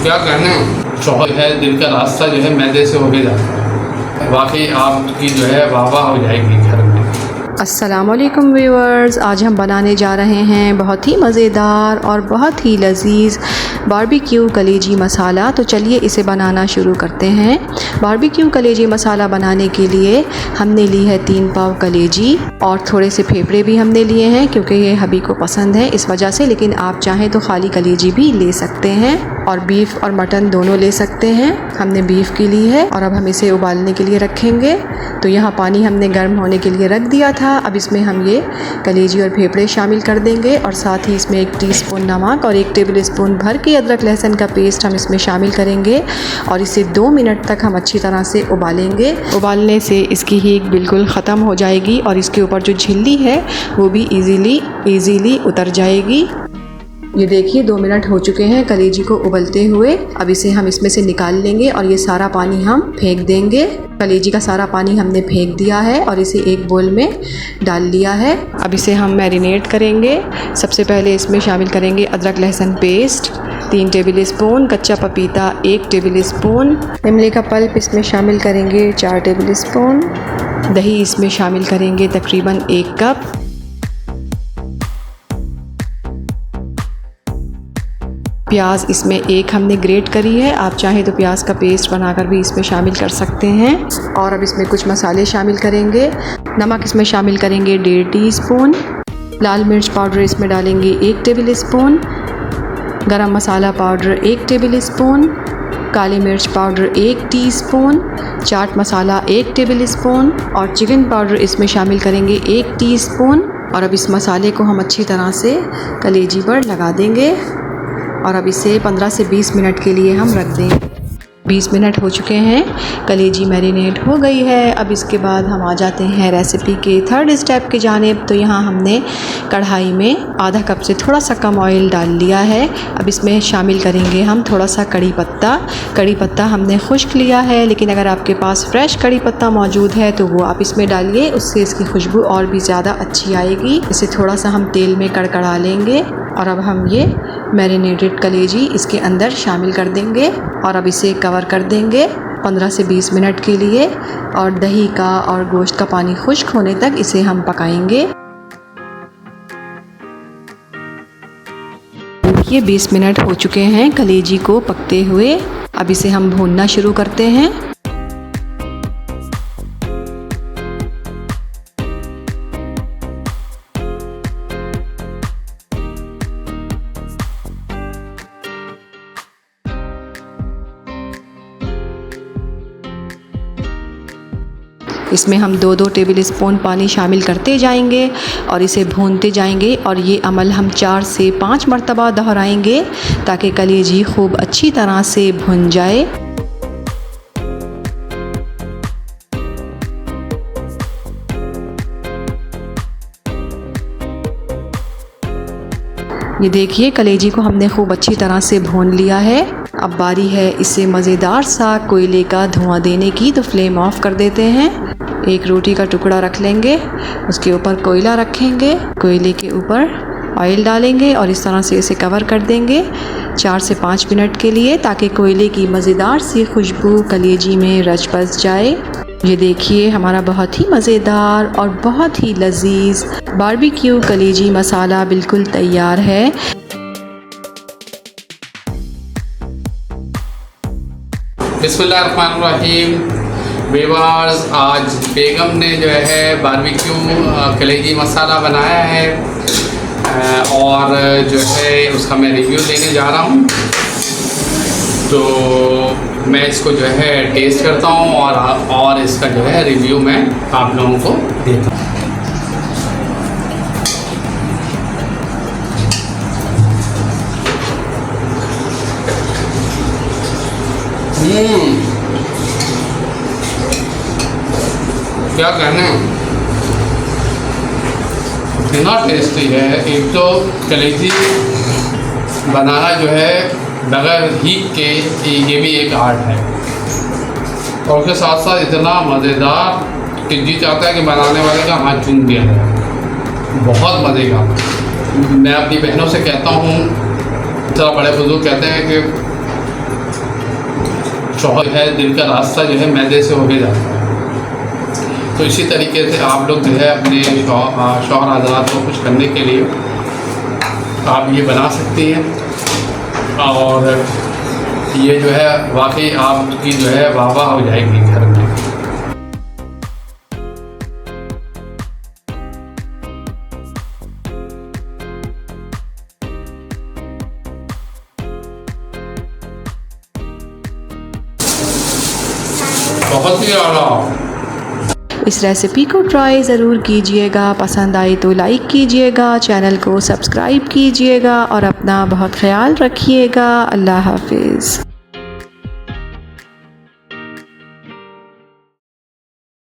क्या कहने, शौहर है दिल का रास्ता जो है मैदे से होके जाता है। वाकई आपकी जो है वाह हो जाएगी घर में। अस्सलामुअलैकुम व्यूअर्स, आज हम बनाने जा रहे हैं बहुत ही मज़ेदार और बहुत ही लजीज बारबेक्यू कलेजी मसाला। तो चलिए इसे बनाना शुरू करते हैं। बारबेक्यू कलेजी मसाला बनाने के लिए हमने ली है 3 पाव कलेजी और थोड़े से फेफड़े भी हमने लिए हैं क्योंकि ये हबी को पसंद है इस वजह से, लेकिन आप चाहें तो खाली कलेजी भी ले सकते हैं और बीफ और मटन दोनों ले सकते हैं। हमने बीफ की ली है और अब हम इसे उबालने के लिए रखेंगे। तो यहाँ पानी हमने गर्म होने के लिए रख दिया था। अब इसमें हम ये कलेजी और फेफड़े शामिल कर देंगे और साथ ही इसमें 1 टीस्पून नमक और 1 टेबल स्पून भर के अदरक लहसुन का पेस्ट हम इसमें शामिल करेंगे और इसे 2 मिनट तक हम अच्छी तरह से उबालेंगे। उबालने से इसकी हीट बिल्कुल ख़त्म हो जाएगी और इसके ऊपर जो झिल्ली है वो भी ईज़िली उतर जाएगी। ये देखिए 2 मिनट हो चुके हैं कलेजी को उबलते हुए। अब इसे हम इसमें से निकाल लेंगे और ये सारा पानी हम फेंक देंगे। कलेजी का सारा पानी हमने फेंक दिया है और इसे एक बोल में डाल लिया है। अब इसे हम मैरिनेट करेंगे। सबसे पहले इसमें शामिल करेंगे अदरक लहसुन पेस्ट 3 टेबल स्पून, कच्चा पपीता 1 टेबल स्पून, इमली का पल्प इसमें शामिल करेंगे 4 टेबल स्पून, दही इसमें शामिल करेंगे तकरीबन 1 कप, प्याज इसमें 1 हमने ग्रेट करी है। आप चाहें तो प्याज का पेस्ट बनाकर भी इसमें शामिल कर सकते हैं। और अब इसमें कुछ मसाले शामिल करेंगे। नमक इसमें शामिल करेंगे 1.5 टीस्पून, लाल मिर्च पाउडर इसमें डालेंगे 1 टेबल स्पून, गरम मसाला पाउडर 1 टेबल स्पून, काली मिर्च powder 1 teaspoon, chaat masala 1 table spoon और चिकन पाउडर इसमें शामिल करेंगे 1 टीस्पून। और अब इस मसाले को हम अच्छी तरह से कलेजी पर लगा देंगे और अब इसे 15 से 20 मिनट के लिए हम रख दें। 20 मिनट हो चुके हैं, कलेजी मैरिनेट हो गई है। अब इसके बाद हम आ जाते हैं रेसिपी के 3rd स्टेप की जानिब। तो यहाँ हमने कढ़ाई में आधा कप से थोड़ा सा कम ऑयल डाल लिया है। अब इसमें शामिल करेंगे हम थोड़ा सा कड़ी पत्ता। कड़ी पत्ता हमने खुश्क लिया है, लेकिन अगर आपके पास फ्रेश कड़ी पत्ता मौजूद है तो वो आप इसमें डालिए, उससे इसकी खुशबू और भी ज़्यादा अच्छी आएगी। इसे थोड़ा सा हम तेल में कड़कड़ा लेंगे और अब हम ये मैरिनेटेड कलेजी इसके अंदर शामिल कर देंगे और अब इसे कवर कर देंगे 15 से 20 मिनट के लिए और दही का और गोश्त का पानी खुश्क होने तक इसे हम पकाएंगे। ये 20 मिनट हो चुके हैं कलेजी को पकते हुए। अब इसे हम भूनना शुरू करते हैं। इसमें हम 2-2 टेबल स्पून पानी शामिल करते जाएंगे और इसे भूनते जाएंगे और ये अमल हम 4 से 5 मरतबा दोहराएंगे ताकि कलेजी खूब अच्छी तरह से भुन जाए। ये देखिए कलेजी को हमने खूब अच्छी तरह से भून लिया है। अब बारी है इसे मज़ेदार सा कोयले का धुआं देने की। तो फ्लेम ऑफ कर देते हैं। एक रोटी का टुकड़ा रख लेंगे, उसके ऊपर कोयला रखेंगे, कोयले के ऊपर ऑयल डालेंगे और इस तरह से इसे कवर कर देंगे 4 से 5 मिनट के लिए ताकि कोयले की मज़ेदार सी खुशबू कलेजी में रच बस जाए। ये देखिए हमारा बहुत ही मज़ेदार और बहुत ही लजीज बारबेक्यू कलेजी मसाला बिल्कुल तैयार है। बिस्मिल्लाहिर्रहमानिर्रहीम। व्यूअर्स, आज बेगम ने जो है बारबेक्यू कलेजी मसाला बनाया है और जो है उसका मैं रिव्यू देने जा रहा हूँ। तो मैं इसको जो है टेस्ट करता हूँ और इसका जो है रिव्यू मैं आप लोगों को देता हूँ। क्या कहने, इतना टेस्टी है। एक तो कलेजी बनाना जो है बगैर हीट के ये भी एक आर्ट है और उसके साथ साथ इतना मज़ेदार कि जी चाहता है कि बनाने वाले का हाथ चूम दिया जाए। बहुत मज़े का। मैं अपनी बहनों से कहता हूँ, थोड़ा बड़े बुजुर्ग कहते हैं कि शौहर है, दिल का रास्ता जो है मैदे से होके जाता है। तो इसी तरीके से आप लोग जो है अपने शौहर हज़रात को खुश करने के लिए आप ये बना सकती हैं, और ये जो है वाकई आपकी जो है वाह वाह हो जाएगी घर में। बहुत ही आला। इस रेसिपी को ट्राई ज़रूर कीजिएगा, पसंद आई तो लाइक कीजिएगा, चैनल को सब्सक्राइब कीजिएगा और अपना बहुत ख्याल रखिएगा। अल्लाह हाफिज़।